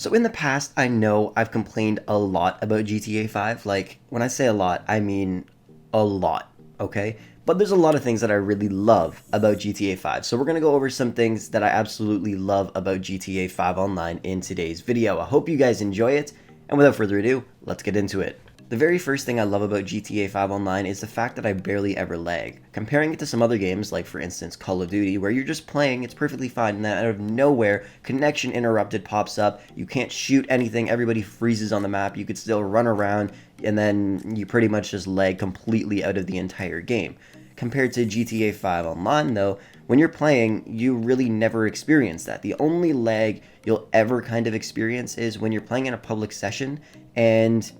So in the past, I know I've complained a lot about GTA 5. Like, when I say a lot, I mean a lot, okay? But there's a lot of things that I really love about GTA 5. So we're going to go over some things that I absolutely love about GTA 5 Online in today's video. I hope you guys enjoy it. And without further ado, let's get into it. The very first thing I love about GTA 5 Online is the fact that I barely ever lag. Comparing it to some other games, like for instance Call of Duty, where you're just playing, it's perfectly fine, and then out of nowhere, connection interrupted pops up, you can't shoot anything, everybody freezes on the map, you could still run around, and then you pretty much just lag completely out of the entire game. Compared to GTA 5 Online, though, when you're playing, you really never experience that. The only lag you'll ever kind of experience is when you're playing in a public session and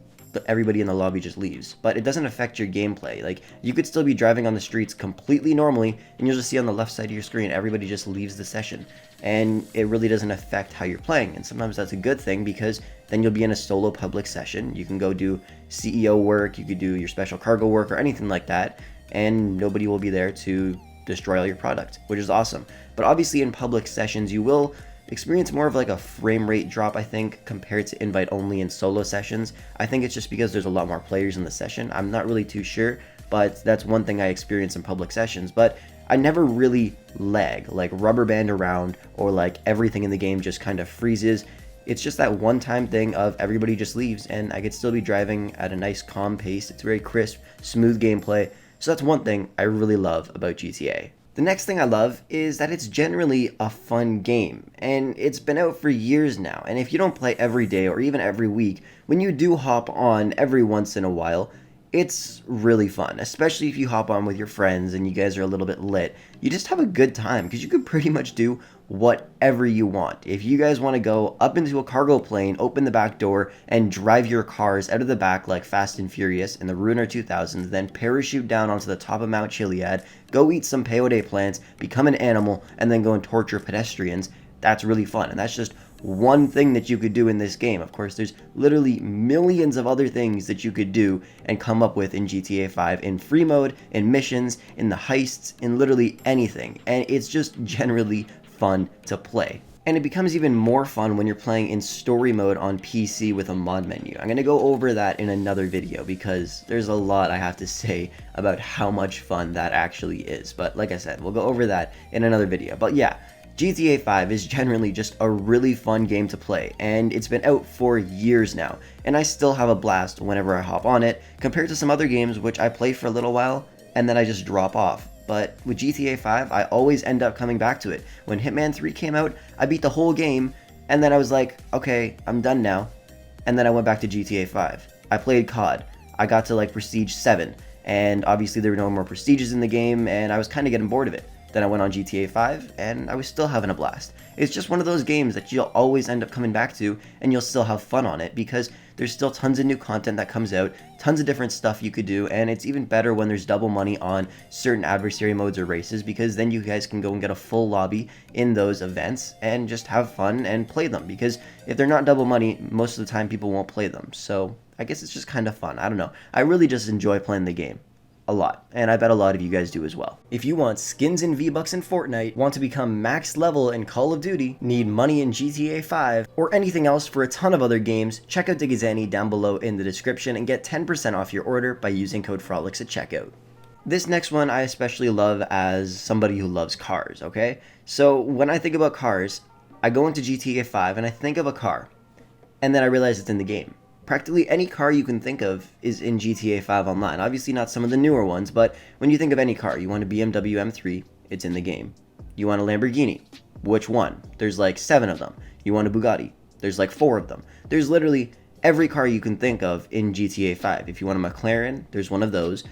everybody in the lobby just leaves. But it doesn't affect your gameplay. Like, you could still be driving on the streets completely normally, and you'll just see on the left side of your screen, everybody just leaves the session. And it really doesn't affect how you're playing. And sometimes that's a good thing, because then you'll be in a solo public session. You can go do CEO work, you could do your special cargo work, or anything like that, and nobody will be there to destroy all your product, which is awesome. But obviously in public sessions, you will experience more of like a frame rate drop, I think, compared to invite only and solo sessions. I think it's just because there's a lot more players in the session. I'm not really too sure, but that's one thing I experience in public sessions. But I never really lag, like rubber band around, or like everything in the game just kind of freezes. It's just that one time thing of everybody just leaves, and I could still be driving at a nice calm pace. It's very crisp, smooth gameplay. So that's one thing I really love about GTA. The next thing I love is that it's generally a fun game, and it's been out for years now, and if you don't play every day or even every week, when you do hop on every once in a while, it's really fun, especially if you hop on with your friends and you guys are a little bit lit. You just have a good time, because you can pretty much do whatever you want. If you guys want to go up into a cargo plane, open the back door, and drive your cars out of the back like Fast and Furious in the Ruiner 2000s, then parachute down onto the top of Mount Chiliad, go eat some peyote plants, become an animal, and then go and torture pedestrians, that's really fun. And that's just one thing that you could do in this game. Of course, there's literally millions of other things that you could do and come up with in GTA 5 in free mode, in missions, in the heists, in literally anything. And it's just generally fun to play. And it becomes even more fun when you're playing in story mode on PC with a mod menu. I'm going to go over that in another video, because there's a lot I have to say about how much fun that actually is. But like I said, we'll go over that in another video. But yeah, GTA 5 is generally just a really fun game to play, and it's been out for years now, and I still have a blast whenever I hop on it, compared to some other games which I play for a little while, and then I just drop off. But with GTA 5, I always end up coming back to it. When Hitman 3 came out, I beat the whole game, and then I was like, okay, I'm done now, and then I went back to GTA 5. I played COD. I got to like Prestige 7, and obviously there were no more Prestiges in the game, and I was kind of getting bored of it. Then I went on GTA 5, and I was still having a blast. It's just one of those games that you'll always end up coming back to, and you'll still have fun on it, because there's still tons of new content that comes out, tons of different stuff you could do, and it's even better when there's double money on certain adversary modes or races, because then you guys can go and get a full lobby in those events, and just have fun and play them, because if they're not double money, most of the time people won't play them. So I guess it's just kind of fun. I don't know. I really just enjoy playing the game. A lot, and I bet a lot of you guys do as well. If you want skins and V-Bucks in Fortnite, want to become max level in Call of Duty, need money in GTA 5, or anything else for a ton of other games, check out Digizani down below in the description and get 10% off your order by using code Frolickz at checkout. This next one I especially love as somebody who loves cars, okay? So when I think about cars, I go into GTA 5 and I think of a car, and then I realize it's in the game. Practically any car you can think of is in GTA 5 Online. Obviously not some of the newer ones, but when you think of any car, you want a BMW M3, it's in the game. You want a Lamborghini, which one? There's like 7 of them. You want a Bugatti, there's like 4 of them. There's literally every car you can think of in GTA 5. If you want a McLaren, there's one of those.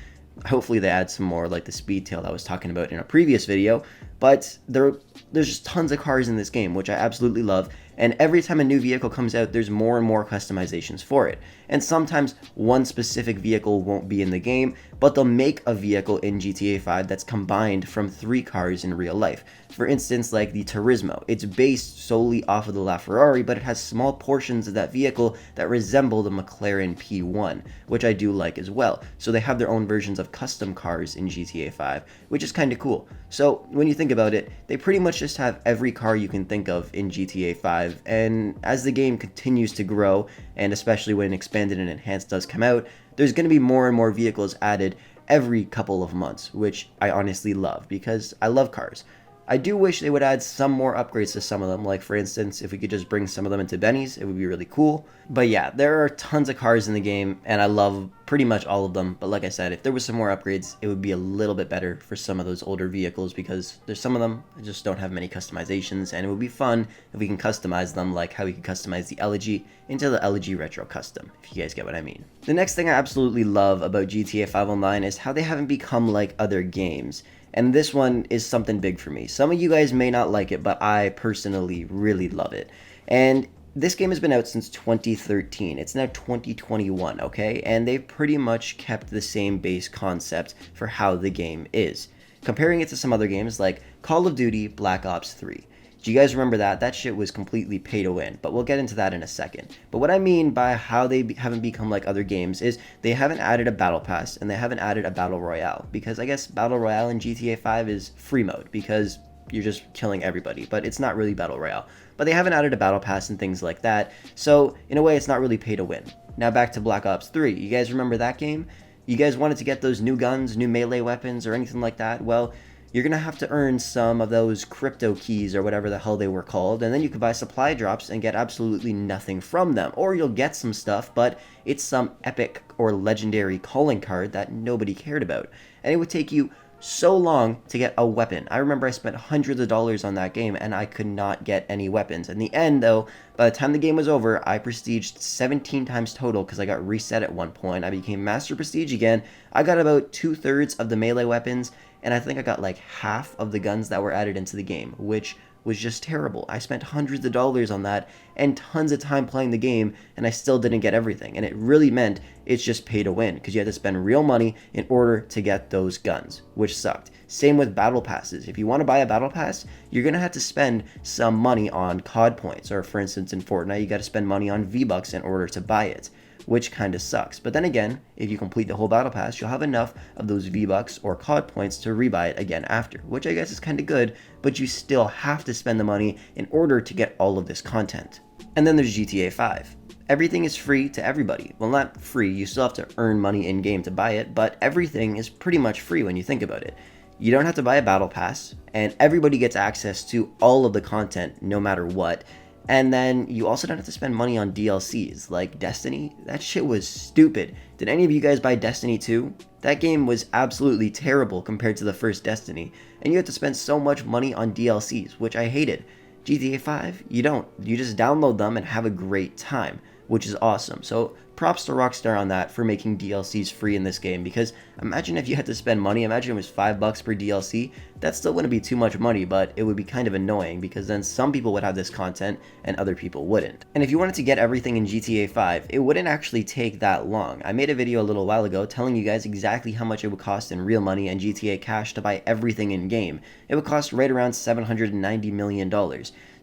Hopefully they add some more, like the Speedtail I was talking about in a previous video, but there's just tons of cars in this game, which I absolutely love, and every time a new vehicle comes out, there's more and more customizations for it. And sometimes one specific vehicle won't be in the game, but they'll make a vehicle in GTA 5 that's combined from 3 cars in real life. For instance, like the Turismo. It's based solely off of the LaFerrari, but it has small portions of that vehicle that resemble the McLaren P1, which I do like as well. So they have their own versions of custom cars in GTA 5, which is kind of cool. So when you think think about it, they pretty much just have every car you can think of in GTA 5, and as the game continues to grow, and especially when Expanded and Enhanced does come out, there's going to be more and more vehicles added every couple of months, which I honestly love, because I love cars. I do wish they would add some more upgrades to some of them, like for instance, if we could just bring some of them into Benny's, it would be really cool. But yeah, there are tons of cars in the game, and I love pretty much all of them, but like I said, if there was some more upgrades, it would be a little bit better for some of those older vehicles, because there's some of them that just don't have many customizations, and it would be fun if we can customize them like how we can customize the Elegy into the Elegy Retro Custom, if you guys get what I mean. The next thing I absolutely love about GTA 5 Online is how they haven't become like other games. And this one is something big for me. Some of you guys may not like it, but I personally really love it. And this game has been out since 2013. It's now 2021, okay? And they've pretty much kept the same base concept for how the game is. Comparing it to some other games like Call of Duty Black Ops 3. Do you guys remember that? That shit was completely pay to win, but we'll get into that in a second. But what I mean by how they haven't become like other games is they haven't added a battle pass and they haven't added a battle royale, because I guess battle royale in GTA 5 is free mode because you're just killing everybody, but it's not really battle royale. But they haven't added a battle pass and things like that, so in a way it's not really pay to win. Now back to Black Ops 3. You guys remember that game? You guys wanted to get those new guns, new melee weapons, or anything like that? Well, you're going to have to earn some of those crypto keys or whatever the hell they were called, and then you could buy supply drops and get absolutely nothing from them. Or you'll get some stuff, but it's some epic or legendary calling card that nobody cared about. And it would take you so long to get a weapon. I remember I spent hundreds of dollars on that game and I could not get any weapons. In the end though, by the time the game was over, I prestiged 17 times total because I got reset at one point. I became Master Prestige again. I got about 2/3 of the melee weapons, and I think I got like half of the guns that were added into the game, which was just terrible. I spent hundreds of dollars on that and tons of time playing the game, and I still didn't get everything. And it really meant it's just pay to win, because you had to spend real money in order to get those guns, which sucked. Same with battle passes. If you want to buy a battle pass, you're going to have to spend some money on COD points, or for instance in Fortnite, you got to spend money on V-Bucks in order to buy it, which kind of sucks. But then again, if you complete the whole battle pass, you'll have enough of those V-Bucks or COD points to rebuy it again after, which I guess is kind of good, but you still have to spend the money in order to get all of this content. And then there's GTA 5. Everything is free to everybody. Well, not free, you still have to earn money in-game to buy it, but everything is pretty much free when you think about it. You don't have to buy a battle pass, and everybody gets access to all of the content no matter what. And then you also don't have to spend money on DLCs, like Destiny. That shit was stupid. Did any of you guys buy Destiny 2? That game was absolutely terrible compared to the first Destiny, and you have to spend so much money on DLCs, which I hated. GTA 5, you don't. You just download them and have a great time, which is awesome. So props to Rockstar on that for making DLCs free in this game, because imagine if you had to spend money. Imagine it was $5 per DLC. That still wouldn't be too much money, but it would be kind of annoying, because then some people would have this content and other people wouldn't. And if you wanted to get everything in GTA 5, it wouldn't actually take that long. I made a video a little while ago telling you guys exactly how much it would cost in real money and GTA Cash to buy everything in game. It would cost right around $790 million.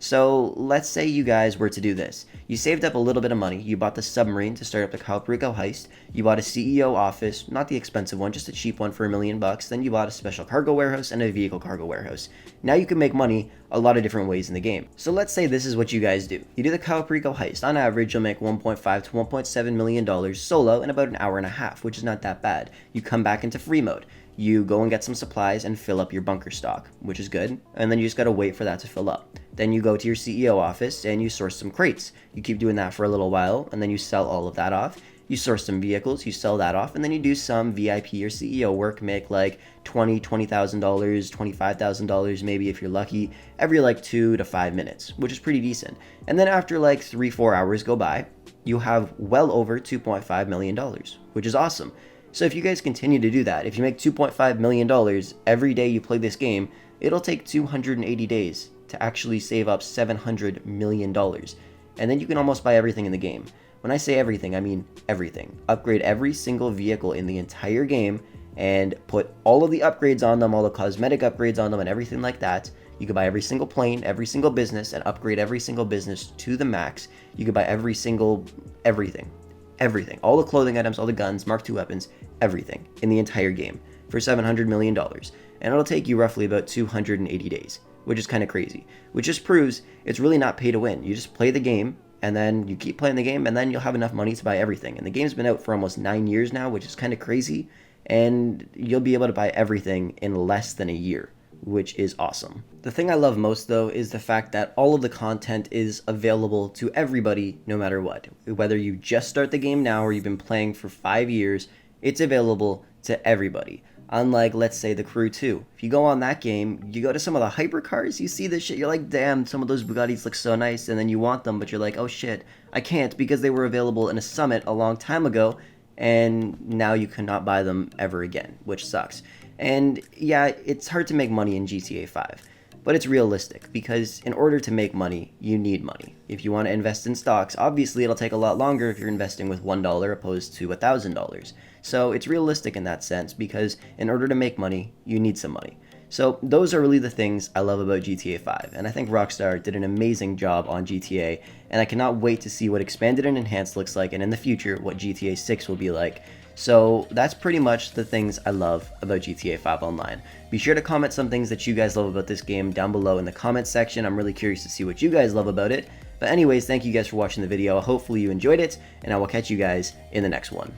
So let's say you guys were to do this. You saved up a little bit of money, you bought the submarine to start up the Calperico heist, you bought a CEO office, not the expensive one, just a cheap one for $1 million, then you bought a special cargo warehouse and a vehicle cargo warehouse. Now you can make money a lot of different ways in the game. So let's say this is what you guys do. You do the Calperico heist. On average, you'll make $1.5 to $1.7 million solo in about an hour and a half, which is not that bad. You come back into free mode. You go and get some supplies and fill up your bunker stock, which is good, and then you just gotta wait for that to fill up. Then you go to your CEO office and you source some crates. You keep doing that for a little while, and then you sell all of that off. You source some vehicles, you sell that off, and then you do some VIP or CEO work, make like $20,000, $25,000 maybe if you're lucky, every like 2 to 5 minutes, which is pretty decent. And then after like 3-4 hours go by, you have well over $2.5 million, which is awesome. So if you guys continue to do that, if you make $2.5 million every day you play this game, it'll take 280 days to actually save up $700 million. And then you can almost buy everything in the game. When I say everything, I mean everything. Upgrade every single vehicle in the entire game and put all of the upgrades on them, all the cosmetic upgrades on them and everything like that. You can buy every single plane, every single business, and upgrade every single business to the max. You can buy every single everything. Everything. All the clothing items, all the guns, Mark II weapons, everything in the entire game for $700 million. and it'll take you roughly about 280 days, which is kind of crazy, which just proves it's really not pay to win. You just play the game, and then you keep playing the game, and then you'll have enough money to buy everything. And the game's been out for almost 9 years now, which is kind of crazy, and you'll be able to buy everything in less than a year, which is awesome. The thing I love most, though, is the fact that all of the content is available to everybody no matter what. Whether you just start the game now or you've been playing for 5 years, it's available to everybody. Unlike, let's say, The Crew 2. If you go on that game, you go to some of the hypercars, you see this shit, you're like, damn, some of those Bugattis look so nice, and then you want them, but you're like, oh shit, I can't because they were available in a summit a long time ago, and now you cannot buy them ever again, which sucks. And yeah, it's hard to make money in GTA 5, but it's realistic because in order to make money, you need money. If you want to invest in stocks, obviously it'll take a lot longer if you're investing with $1 opposed to $1,000. So it's realistic in that sense because in order to make money, you need some money. So those are really the things I love about GTA 5, and I think Rockstar did an amazing job on GTA, and I cannot wait to see what Expanded and Enhanced looks like, and in the future, what GTA 6 will be like. So that's pretty much the things I love about GTA 5 Online. Be sure to comment some things that you guys love about this game down below in the comments section. I'm really curious to see what you guys love about it. But anyways, thank you guys for watching the video. Hopefully you enjoyed it, and I will catch you guys in the next one.